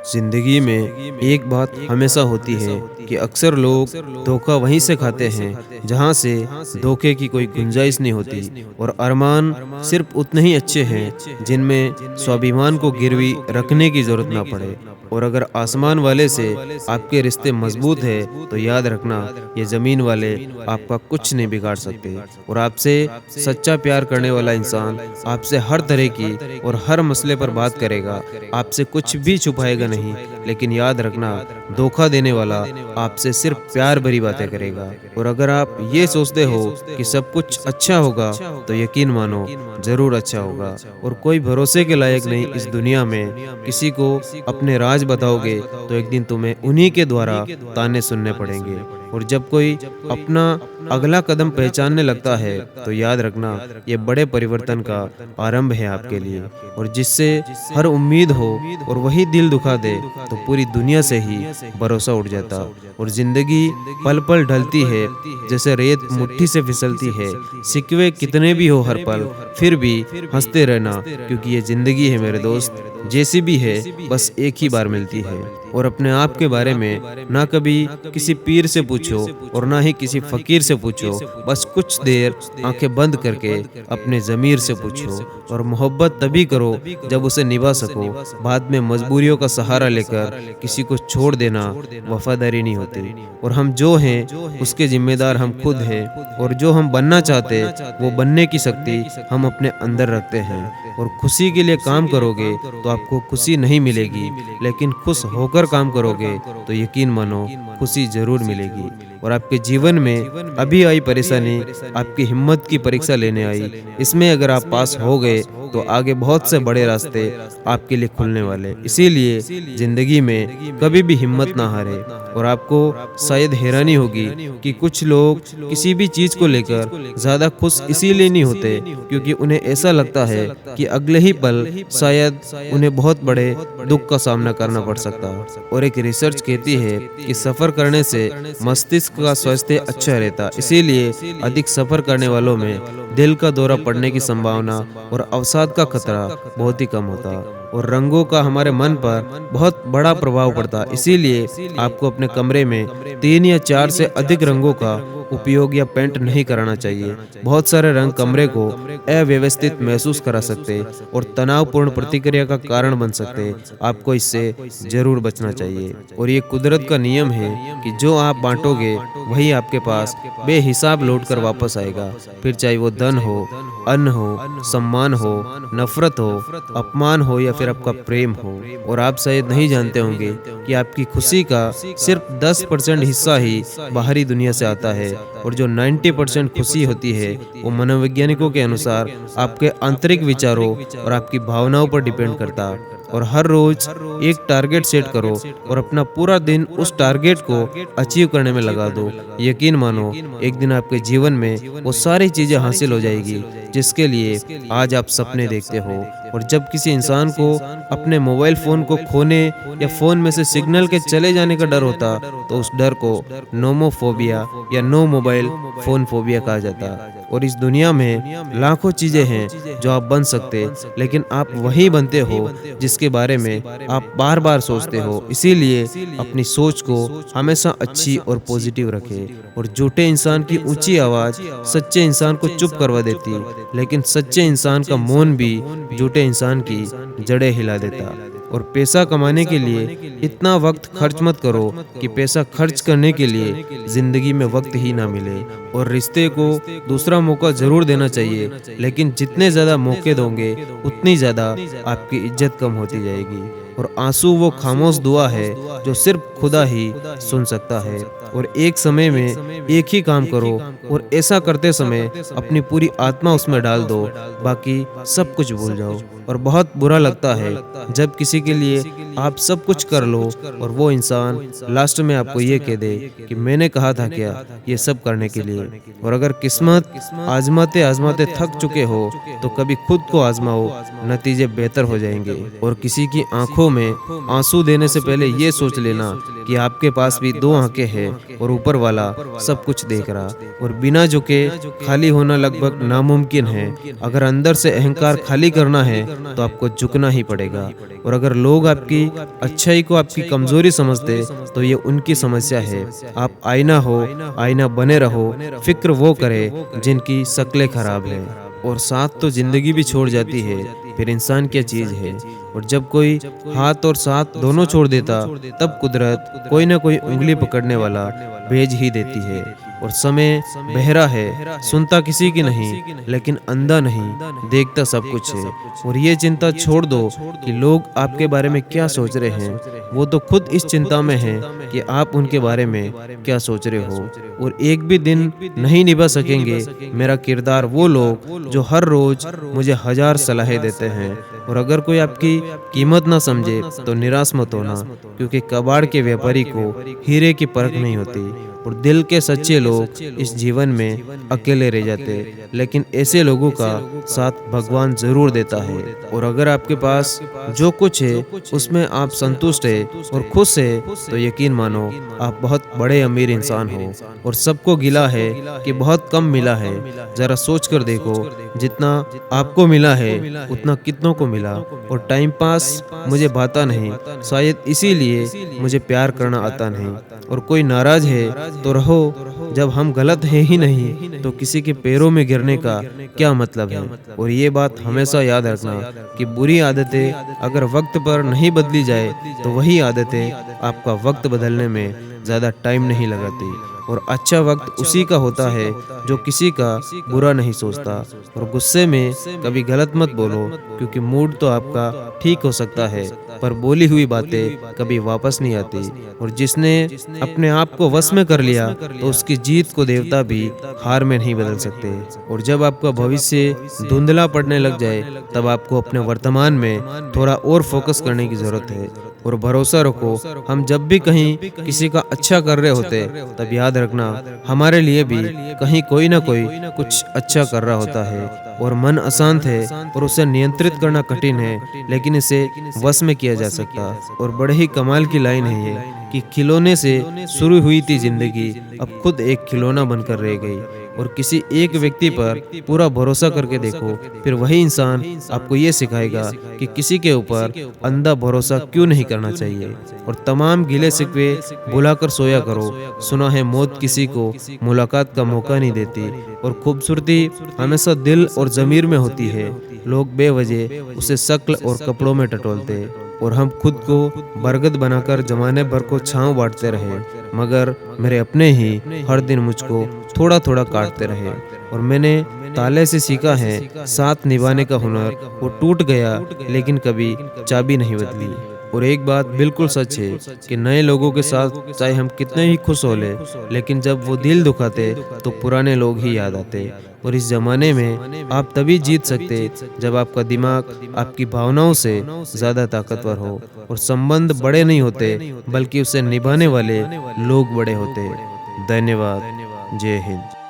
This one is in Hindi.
जिंदगी में एक बात हमेशा होती है कि अक्सर लोग धोखा वहीं से खाते हैं जहां से धोखे की कोई गुंजाइश नहीं होती। और अरमान सिर्फ उतने ही अच्छे हैं जिनमें स्वाभिमान को गिरवी रखने की जरूरत ना पड़े। और अगर आसमान वाले से आपके रिश्ते मजबूत है तो याद रखना, ये जमीन वाले आपका कुछ नहीं बिगाड़ सकते। और आपसे सच्चा प्यार करने वाला इंसान आपसे हर तरह की और हर मसले पर बात करेगा, आपसे कुछ भी छुपाएगा नहीं। लेकिन याद रखना, धोखा देने वाला आपसे सिर्फ प्यार भरी बातें करेगा। और अगर आप ये सोचते हो कि सब कुछ अच्छा होगा तो यकीन मानो, जरूर अच्छा होगा। और कोई भरोसे के लायक नहीं इस दुनिया में। किसी को अपने राज बताओगे तो एक दिन तुम्हें उन्हीं के द्वारा ताने सुनने पड़ेंगे। और जब कोई अपना अगला कदम पहचानने लगता है तो याद रखना, ये बड़े परिवर्तन का आरंभ है आपके लिए। और जिससे हर उम्मीद हो और वही दिल दुखा दे तो पूरी दुनिया से ही भरोसा उठ जाता। और जिंदगी पल पल ढलती है, जैसे रेत मुट्ठी से फिसलती है। सिकवे कितने भी हो हर पल, फिर भी हंसते रहना, क्योंकि ये जिंदगी है मेरे दोस्त, जैसी भी है बस एक ही बार मिलती है। और अपने आप के बारे में ना कभी किसी पीर से पूछो और ना ही किसी फकीर से पूछो, बस कुछ देर आंखें बंद करके अपने ज़मीर से पूछो। और मोहब्बत तभी करो जब उसे निभा सको। बाद में मजबूरियों का सहारा लेकर किसी को छोड़ देना वफादारी नहीं होती। और हम जो हैं उसके जिम्मेदार हम खुद हैं। और जो हम बनना चाहते वो बनने की शक्ति हम अपने अंदर रखते हैं। और खुशी के लिए काम करोगे तो आपको खुशी नहीं मिलेगी, लेकिन खुश होकर काम करोगे तो यकीन मानो खुशी जरूर मिलेगी। और आपके जीवन में अभी आई परेशानी आपकी हिम्मत की परीक्षा लेने आई। इसमें अगर आप पास हो गए तो आगे बहुत से बड़े रास्ते आपके लिए खुलने वाले। इसीलिए जिंदगी में कभी भी हिम्मत ना हारे। और आपको शायद हैरानी होगी कि कुछ लोग किसी भी चीज को लेकर ज्यादा खुश इसीलिए नहीं होते क्योंकि उन्हें ऐसा लगता है कि अगले ही पल शायद उन्हें बहुत बड़े दुख का सामना करना पड़ सकता है। और एक रिसर्च कहती है कि सफर करने से मस्तिष्क का स्वास्थ्य अच्छा रहता, इसीलिए अधिक सफर करने वालों में दिल का दौरा पड़ने की संभावना और अवसाद का खतरा बहुत ही कम होता। और रंगों का हमारे मन पर बहुत बड़ा प्रभाव पड़ता, इसीलिए आपको अपने कमरे में 3 या 4 से अधिक रंगों का उपयोग या पेंट नहीं कराना चाहिए। बहुत सारे रंग कमरे को अव्यवस्थित महसूस करा सकते और तनावपूर्ण प्रतिक्रिया का कारण बन सकते। आपको इससे जरूर बचना चाहिए। और ये कुदरत का नियम है कि जो आप बांटोगे वही आपके पास बेहिसाब लौट कर वापस आएगा। फिर चाहे वो धन हो, अन्न हो, सम्मान हो, नफरत हो, अपमान हो या फिर आपका प्रेम हो। और आप शायद नहीं जानते होंगे कि आपकी खुशी का सिर्फ 10% हिस्सा ही बाहरी दुनिया से आता है। और जो 90% खुशी होती है वो मनोवैज्ञानिकों के अनुसार आपके आंतरिक विचारों और आपकी भावनाओं पर डिपेंड करता। और हर रोज एक टारगेट सेट करो और अपना पूरा दिन उस टारगेट को अचीव करने में लगा दो। यकीन मानो, एक दिन आपके जीवन में वो सारी चीजें हासिल हो जाएगी जिसके लिए आज आप सपने देखते हो। और जब किसी इंसान को अपने मोबाइल फोन को खोने या फोन में से सिग्नल के चले जाने का डर होता तो उस डर को नोमोफोबिया या नो मोबाइल फोन फोबिया कहा जाता। और इस दुनिया में लाखों चीजें हैं जो आप बन सकते, लेकिन आप वही बनते हो जिसके बारे में आप बार बार सोचते हो। इसीलिए अपनी सोच को हमेशा अच्छी और पॉजिटिव रखें। और झूठे इंसान की ऊंची आवाज सच्चे इंसान को चुप करवा देती, लेकिन सच्चे इंसान का मौन भी झूठे इंसान की जड़ें हिला देता। और पैसा कमाने के लिए इतना वक्त खर्च मत करो कि पैसा खर्च करने के लिए जिंदगी में वक्त ही ना मिले। और रिश्ते को दूसरा मौका जरूर देना चाहिए, लेकिन जितने ज्यादा मौके दोगे उतनी ज्यादा आपकी इज्जत कम होती जाएगी। और आंसू वो खामोश दुआ है जो सिर्फ खुदा ही सुन सकता है। और एक समय में एक ही काम करो और ऐसा करते समय अपनी पूरी आत्मा उसमें डाल दो, बाकी सब कुछ भूल जाओ। और बहुत बुरा लगता है जब किसी के लिए आप सब कुछ कर लो और वो इंसान लास्ट में आपको ये कह दे कि मैंने कहा था क्या ये सब करने के लिए। और अगर किस्मत आजमाते आजमाते थक चुके हो तो कभी खुद को आजमाओ, नतीजे बेहतर हो जाएंगे। और किसी की आंखों में आंसू देने से पहले ये सोच लेना कि आपके पास भी 2 आंखें हैं और ऊपर वाला सब कुछ देख रहा। और बिना झुके खाली होना लगभग नामुमकिन है। अगर अंदर से अहंकार खाली करना है तो आपको झुकना ही पड़ेगा। और अगर लोग आपकी अच्छाई को आपकी कमजोरी समझते तो ये उनकी समस्या है। आप आईना हो, आईना बने रहो। फिक्र वो करे जिनकी शक्लें खराब है। और साथ तो जिंदगी भी छोड़ जाती है, फिर इंसान क्या चीज है। और जब कोई हाथ और साथ दोनों छोड़ देता तब कुदरत कोई ना कोई उंगली पकड़ने वाला भेज ही देती है। और समय बहरा है, सुनता किसी की नहीं, लेकिन अंधा नहीं, देखता सब कुछ है। और ये चिंता छोड़ दो कि लोग आपके बारे में क्या सोच रहे हैं, वो तो खुद इस चिंता में हैं कि आप उनके बारे में क्या सोच रहे हो। और एक भी दिन नहीं निभा सकेंगे मेरा किरदार वो लोग जो हर रोज मुझे 1000 सलाहें देते हैं। और अगर कोई आपकी कीमत ना समझे तो निराश मत होना, क्योंकि कबाड़ के व्यापारी को हीरे की परख नहीं होती। और दिल के सच्चे लोग इस जीवन में अकेले रह जाते, लेकिन ऐसे लोगों का साथ भगवान जरूर देता है। और अगर आपके पास जो कुछ है उसमें आप संतुष्ट है और खुश है तो यकीन मानो आप बहुत बड़े अमीर इंसान हो। और सबको गिला है कि बहुत कम मिला है। जरा सोच कर देखो, जितना आपको मिला है उतना कितनों को मिला। और टाइम पास मुझे भाता नहीं, शायद इसीलिए मुझे प्यार करना आता नहीं। और कोई नाराज है तो रहो, जब हम गलत हैं ही नहीं तो किसी के पैरों में गिरने का क्या मतलब है। और ये बात हमेशा याद रखना कि बुरी आदतें अगर वक्त पर नहीं बदली जाए तो वही आदतें आपका वक्त बदलने में ज़्यादा टाइम नहीं लगाती। और अच्छा वक्त उसी का होता है जो किसी का बुरा नहीं सोचता। और गुस्से में कभी गलत मत बोलो, क्योंकि मूड तो आपका ठीक हो सकता है पर बोली हुई बातें कभी वापस नहीं आती। और जिसने अपने आप को वश में कर लिया तो उसकी जीत को देवता भी हार में नहीं बदल सकते। और जब आपका भविष्य धुंधला पड़ने लग जाए तब आपको अपने वर्तमान में थोड़ा और फोकस करने की जरूरत है। और भरोसा रखो, हम जब भी कहीं किसी का अच्छा कर रहे होते तब याद रखना हमारे लिए भी कहीं कोई ना कोई कुछ अच्छा कर रहा होता है। और मन अशांत है और उसे नियंत्रित करना कठिन है, लेकिन इसे वश में किया जा सकता। और बड़े ही कमाल की लाइन है ये कि खिलौने से शुरू हुई थी जिंदगी, अब खुद एक खिलौना बनकर रह गई। और किसी एक व्यक्ति पर पूरा भरोसा करके देखो, फिर वही इंसान आपको ये सिखाएगा कि किसी के ऊपर अंधा भरोसा क्यों नहीं करना चाहिए। और तमाम गिले शिकवे भुलाकर सोया करो। सुना है मौत किसी को मुलाकात का मौका नहीं देती, और खूबसूरती हमेशा दिल और ज़मीर में होती है। लोग बेवजह उसे शक्ल और कपड़ों में टटोलते, और हम खुद को बरगद बनाकर जमाने भर को छांव बांटते रहे, मगर मेरे अपने ही हर दिन मुझको थोड़ा थोड़ा काटते रहे। और मैंने ताले से सीखा है साथ निभाने का हुनर, वो टूट गया लेकिन कभी चाबी नहीं बदली। और एक बात बिल्कुल सच है कि नए लोगों के साथ चाहे हम कितने ही खुश हो ले, लेकिन जब वो दिल दुखाते तो पुराने लोग ही याद आते। और इस जमाने में आप तभी जीत सकते जब आपका दिमाग आपकी भावनाओं से ज्यादा ताकतवर हो। और संबंध बड़े नहीं होते बल्कि उसे निभाने वाले लोग बड़े होते। धन्यवाद। जय हिंद।